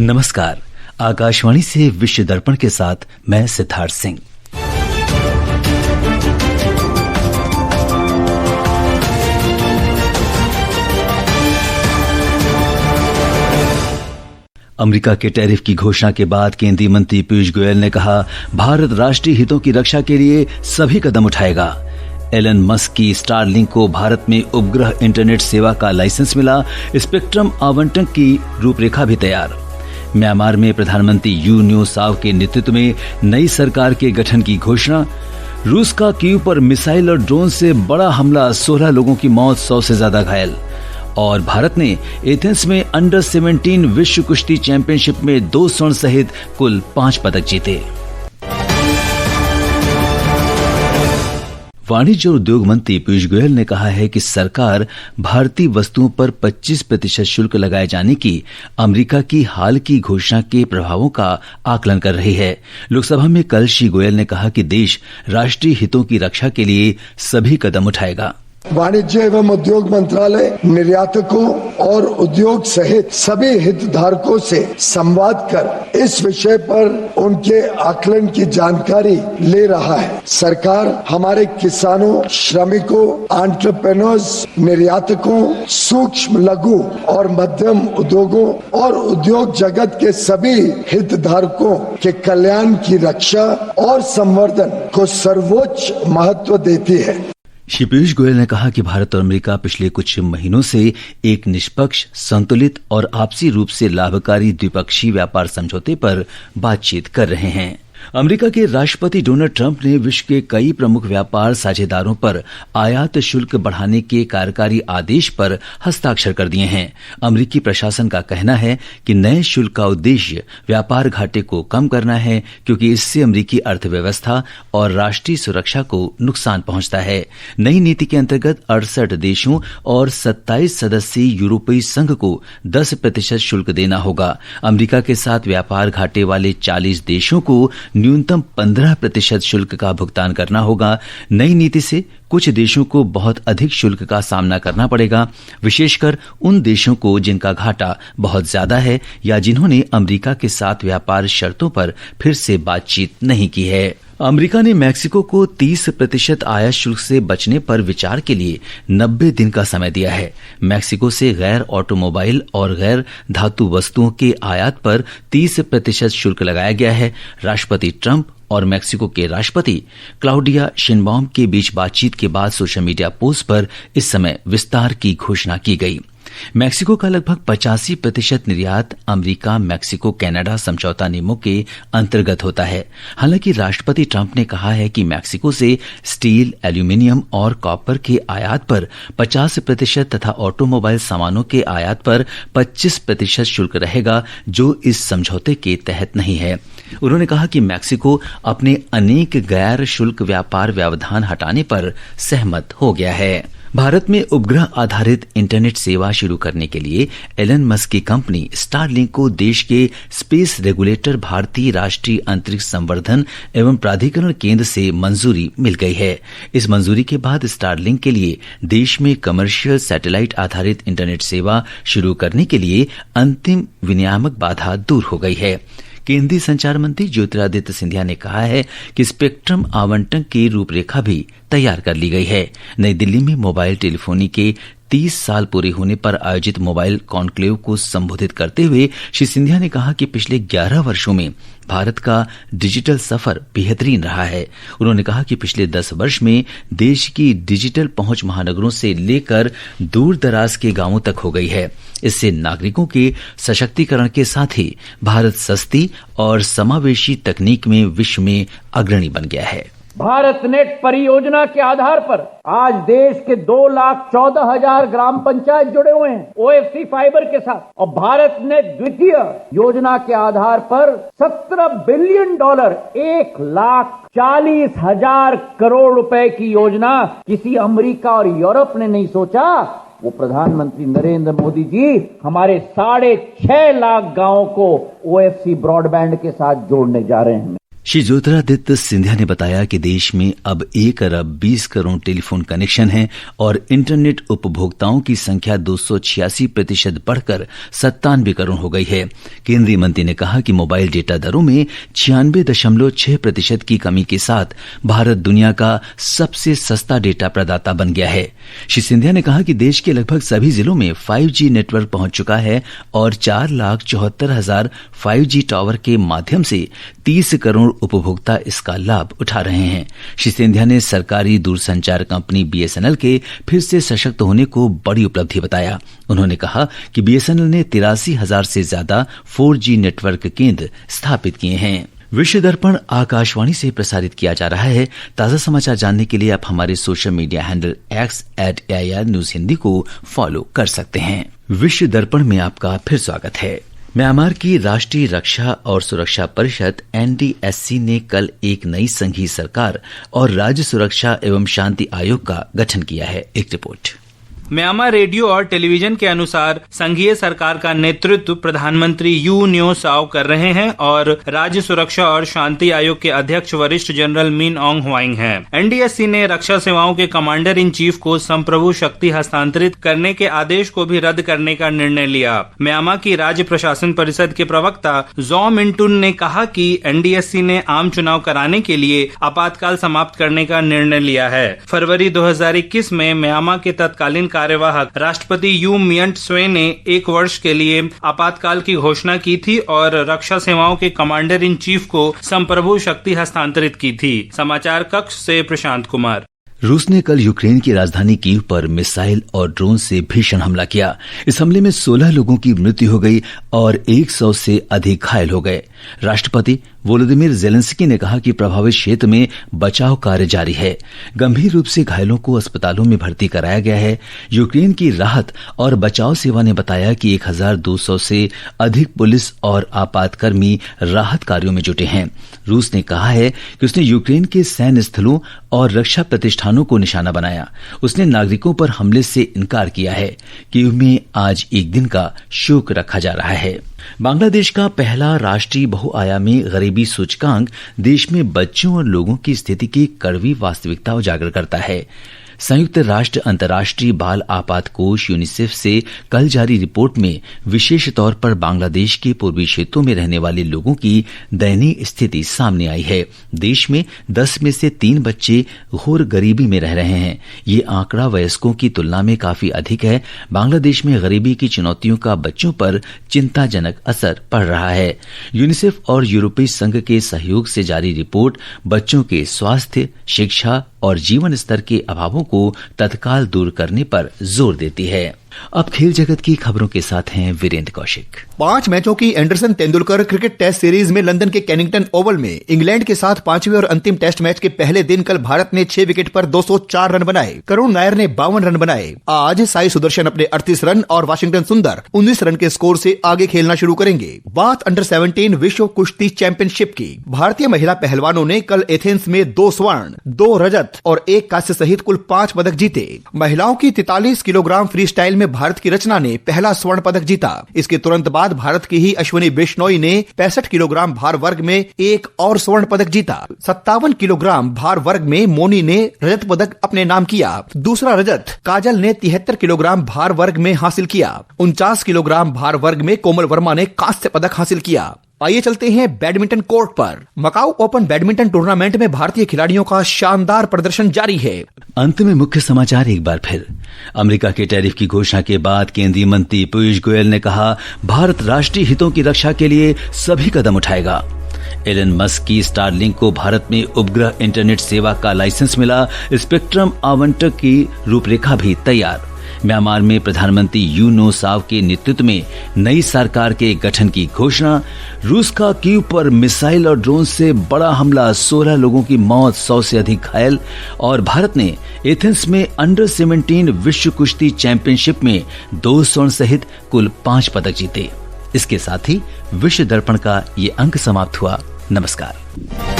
नमस्कार। आकाशवाणी से विश्व दर्पण के साथ मैं सिद्धार्थ सिंह। अमेरिका के टैरिफ की घोषणा के बाद केंद्रीय मंत्री पीयूष गोयल ने कहा, भारत राष्ट्रीय हितों की रक्षा के लिए सभी कदम उठाएगा। एलन मस्क की स्टारलिंक को भारत में उपग्रह इंटरनेट सेवा का लाइसेंस मिला। स्पेक्ट्रम आवंटन की रूपरेखा भी तैयार। म्यांमार में प्रधानमंत्री यू न्यू साव के नेतृत्व में नई सरकार के गठन की घोषणा। रूस का कीव पर मिसाइल और ड्रोन से बड़ा हमला, 16 लोगों की मौत, 100 से ज्यादा घायल। और भारत ने एथेंस में अंडर 17 विश्व कुश्ती चैंपियनशिप में 2 स्वर्ण सहित कुल 5 पदक जीते। वाणिज्य और उद्योग मंत्री पीयूष गोयल ने कहा है कि सरकार भारतीय वस्तुओं पर 25% शुल्क लगाए जाने की अमेरिका की हाल की घोषणा के प्रभावों का आकलन कर रही है। लोकसभा में कल श्री गोयल ने कहा कि देश राष्ट्रीय हितों की रक्षा के लिए सभी कदम उठाएगा। वाणिज्य एवं उद्योग मंत्रालय निर्यातकों और उद्योग सहित सभी हितधारकों से संवाद कर इस विषय पर उनके आकलन की जानकारी ले रहा है। सरकार हमारे किसानों, श्रमिकों, एंटरप्रेन्योर्स, निर्यातकों, सूक्ष्म, लघु और मध्यम उद्योगों और उद्योग जगत के सभी हितधारकों के कल्याण की रक्षा और संवर्धन को सर्वोच्च महत्व देती है। श्री पीयूष गोयल ने कहा कि भारत और अमेरिका पिछले कुछ महीनों से एक निष्पक्ष, संतुलित और आपसी रूप से लाभकारी द्विपक्षीय व्यापार समझौते पर बातचीत कर रहे हैं। अमेरिका के राष्ट्रपति डोनाल्ड ट्रंप ने विश्व के कई प्रमुख व्यापार साझेदारों पर आयात शुल्क बढ़ाने के कार्यकारी आदेश पर हस्ताक्षर कर दिए हैं। अमेरिकी प्रशासन का कहना है कि नए शुल्क का उद्देश्य व्यापार घाटे को कम करना है, क्योंकि इससे अमेरिकी अर्थव्यवस्था और राष्ट्रीय सुरक्षा को नुकसान पहुंचता है। नई नीति के अंतर्गत 68 देशों और 27 सदस्यीय यूरोपीय संघ को 10% शुल्क देना होगा। अमेरिका के साथ व्यापार घाटे वाले 40 देशों को न्यूनतम 15% शुल्क का भुगतान करना होगा। नई नीति से कुछ देशों को बहुत अधिक शुल्क का सामना करना पड़ेगा, विशेषकर उन देशों को जिनका घाटा बहुत ज्यादा है या जिन्होंने अमेरिका के साथ व्यापार शर्तों पर फिर से बातचीत नहीं की है। अमेरिका ने मैक्सिको को 30% आयात शुल्क से बचने पर विचार के लिए 90 दिन का समय दिया है। मैक्सिको से गैर ऑटोमोबाइल और गैर धातु वस्तुओं के आयात पर 30% शुल्क लगाया गया है। राष्ट्रपति ट्रंप और मैक्सिको के राष्ट्रपति क्लाउडिया शेनबाउम के बीच बातचीत के बाद सोशल मीडिया पोस्ट पर इस समय विस्तार की घोषणा की गई। मैक्सिको का लगभग 85% निर्यात अमेरिका मैक्सिको कनाडा समझौता नियमों के अंतर्गत होता है। हालांकि राष्ट्रपति ट्रंप ने कहा है कि मैक्सिको से स्टील, एल्यूमीनियम और कॉपर के आयात पर 50% तथा ऑटोमोबाइल सामानों के आयात पर 25% शुल्क रहेगा, जो इस समझौते के तहत नहीं है। उन्होंने कहा कि मैक्सिको अपने अनेक गैर शुल्क व्यापार व्यवधान हटाने पर सहमत हो गया है। भारत में उपग्रह आधारित इंटरनेट सेवा शुरू करने के लिए एलन मस्क की कंपनी स्टारलिंक को देश के स्पेस रेगुलेटर भारतीय राष्ट्रीय अंतरिक्ष संवर्धन एवं प्राधिकरण केंद्र से मंजूरी मिल गई है। इस मंजूरी के बाद स्टारलिंक के लिए देश में कमर्शियल सैटेलाइट आधारित इंटरनेट सेवा शुरू करने के लिए अंतिम विनियामक बाधा दूर हो गई है। केंद्रीय संचार मंत्री ज्योतिरादित्य सिंधिया ने कहा है कि स्पेक्ट्रम आवंटन की रूपरेखा भी तैयार कर ली गई है। नई दिल्ली में मोबाइल टेलीफोनी के 30 साल पूरे होने पर आयोजित मोबाइल कॉन्क्लेव को संबोधित करते हुए श्री सिंधिया ने कहा कि पिछले 11 वर्षों में भारत का डिजिटल सफर बेहतरीन रहा है। उन्होंने कहा कि पिछले 10 वर्ष में देश की डिजिटल पहुंच महानगरों से लेकर दूर दराज के गांवों तक हो गई है। इससे नागरिकों के सशक्तिकरण के साथ ही भारत सस्ती और समावेशी तकनीक में विश्व में अग्रणी बन गया है। भारत नेट परियोजना के आधार पर आज देश के 2,14,000 ग्राम पंचायत जुड़े हुए हैं ओएफसी फाइबर के साथ, और भारत नेट द्वितीय योजना के आधार पर $17 बिलियन, 1,40,000 करोड़ रुपए की योजना किसी अमेरिका और यूरोप ने नहीं सोचा। वो प्रधानमंत्री नरेंद्र मोदी जी हमारे 6.5 लाख गांवों को ओएफसी ब्रॉडबैंड के साथ जोड़ने जा रहे हैं। श्री ज्योतिरादित्य सिंधिया ने बताया कि देश में अब 1 अरब 20 करोड़ टेलीफोन कनेक्शन हैं और इंटरनेट उपभोक्ताओं की संख्या 286% बढ़कर 97 करोड़ हो गई है। केंद्रीय मंत्री ने कहा कि मोबाइल डेटा दरों में 96.6% की कमी के साथ भारत दुनिया का सबसे सस्ता डेटा प्रदाता बन गया है। श्री सिंधिया ने कहा कि देश के लगभग सभी जिलों में 5G नेटवर्क पहुंच चुका है और 4,74,000 5G टावर के माध्यम से 30 करोड़ उपभोक्ता इसका लाभ उठा रहे हैं। श्री सिंधिया ने सरकारी दूरसंचार कंपनी BSNL के फिर से सशक्त होने को बड़ी उपलब्धि बताया। उन्होंने कहा कि BSNL ने 83,000 से ज्यादा 4G नेटवर्क केंद्र स्थापित किए हैं। विश्व दर्पण आकाशवाणी से प्रसारित किया जा रहा है। ताजा समाचार जानने के लिए आप हमारे social media handle X@AIR News Hindi को फॉलो कर सकते हैं। विश्व दर्पण में आपका फिर स्वागत है। म्यांमार की राष्ट्रीय रक्षा और सुरक्षा परिषद NDSC ने कल एक नई संघीय सरकार और राज्य सुरक्षा एवं शांति आयोग का गठन किया है। एक रिपोर्ट। म्यांमार रेडियो और टेलीविजन के अनुसार संघीय सरकार का नेतृत्व प्रधानमंत्री यू न्यो साओ कर रहे हैं और राज्य सुरक्षा और शांति आयोग के अध्यक्ष वरिष्ठ जनरल मिन ऑंग ह्वाइंग हैं। NDSC ने रक्षा सेवाओं के कमांडर इन चीफ को संप्रभु शक्ति हस्तांतरित करने के आदेश को भी रद्द करने का निर्णय लिया। म्यांमार की राज्य प्रशासन परिषद के प्रवक्ता जॉ मिंटुन ने कहा कि NDSC ने आम चुनाव कराने के लिए आपातकाल समाप्त करने का निर्णय लिया है। फरवरी 2021 में म्यांमार के तत्कालीन कार्यवाहक राष्ट्रपति यू मिंट स्वे ने 1 वर्ष के लिए आपातकाल की घोषणा की थी और रक्षा सेवाओं के कमांडर इन चीफ को संप्रभु शक्ति हस्तांतरित की थी। समाचार कक्ष से प्रशांत कुमार। रूस ने कल यूक्रेन की राजधानी कीव पर मिसाइल और ड्रोन से भीषण हमला किया। इस हमले में 16 लोगों की मृत्यु हो गई और 100 से अधिक घायल हो गए। राष्ट्रपति वोलोदिमीर जेलेंस्की ने कहा कि प्रभावित क्षेत्र में बचाव कार्य जारी है। गंभीर रूप से घायलों को अस्पतालों में भर्ती कराया गया है। यूक्रेन की राहत और बचाव सेवा ने बताया कि 1200 से अधिक पुलिस और आपातकर्मी राहत कार्यों में जुटे हैं। रूस ने कहा है कि उसने यूक्रेन के सैन्य स्थलों और रक्षा प्रतिष्ठानों को निशाना बनाया। उसने नागरिकों पर हमले से इनकार किया है। कीव में आज एक दिन का शोक रखा जा रहा है। बांग्लादेश का पहला राष्ट्रीय बहुआयामी गरीबी सूचकांक देश में बच्चों और लोगों की स्थिति की कड़वी वास्तविकता उजागर करता है। संयुक्त राष्ट्र अंतर्राष्ट्रीय बाल आपात कोष यूनिसेफ से कल जारी रिपोर्ट में विशेष तौर पर बांग्लादेश के पूर्वी क्षेत्रों में रहने वाले लोगों की दयनीय स्थिति सामने आई है। देश में 10 में से 3 बच्चे घोर गरीबी में रह रहे हैं। ये आंकड़ा वयस्कों की तुलना में काफी अधिक है। बांग्लादेश में गरीबी की चुनौतियों का बच्चों पर चिंताजनक असर पड़ रहा है। यूनिसेफ और यूरोपीय संघ के सहयोग से जारी रिपोर्ट बच्चों के स्वास्थ्य, शिक्षा और जीवन स्तर के अभावों को तत्काल दूर करने पर जोर देती है। अब खेल जगत की खबरों के साथ हैं वीरेंद्र कौशिक। 5 मैचों की Anderson Tendulkar cricket test series में लंदन के केनिंगटन ओवल में इंग्लैंड के साथ 5वें और अंतिम टेस्ट मैच के पहले दिन कल भारत ने 6 विकेट पर 204 रन बनाए। करुण नायर ने 52 रन बनाए। आज साई सुदर्शन अपने 38 रन और वाशिंगटन सुंदर 19 रन के स्कोर से आगे खेलना शुरू करेंगे। बात अंडर 17 विश्व कुश्ती चैंपियनशिप की। भारतीय महिला पहलवानों ने कल एथेंस में 2 स्वर्ण, 2 रजत और 1 कांस्य सहित कुल 5 पदक जीते। महिलाओं की 43 किलोग्राम फ्री स्टाइल में भारत की रचना ने पहला स्वर्ण पदक जीता। इसके तुरंत बाद भारत की ही अश्विनी बिश्नोई ने 65 किलोग्राम भार वर्ग में 1 और स्वर्ण पदक जीता। 57 किलोग्राम भार वर्ग में मोनी ने रजत पदक अपने नाम किया। दूसरा रजत काजल ने 73 किलोग्राम भार वर्ग में हासिल किया। 49 किलोग्राम भार वर्ग में कोमल वर्मा ने कांस्य पदक हासिल किया। आइए चलते हैं बैडमिंटन कोर्ट पर। मकाऊ ओपन बैडमिंटन टूर्नामेंट में भारतीय खिलाड़ियों का शानदार प्रदर्शन जारी है। अंत में मुख्य समाचार एक बार फिर। अमेरिका के टैरिफ की घोषणा के बाद केंद्रीय मंत्री पीयूष गोयल ने कहा, भारत राष्ट्रीय हितों की रक्षा के लिए सभी कदम उठाएगा। एलन मस्क की स्टारलिंक को भारत में उपग्रह इंटरनेट सेवा का लाइसेंस मिला। स्पेक्ट्रम आवंटन की रूपरेखा भी तैयार। म्यांमार में प्रधानमंत्री यू नो साव के नेतृत्व में नई सरकार के गठन की घोषणा। रूस का कीव पर मिसाइल और ड्रोन से बड़ा हमला, 16 लोगों की मौत, 100 से अधिक घायल। और भारत ने एथेंस में अंडर 17 विश्व कुश्ती चैंपियनशिप में 2 स्वर्ण सहित कुल 5 पदक जीते। इसके साथ ही विश्व दर्पण का ये अंक समाप्त हुआ। नमस्कार।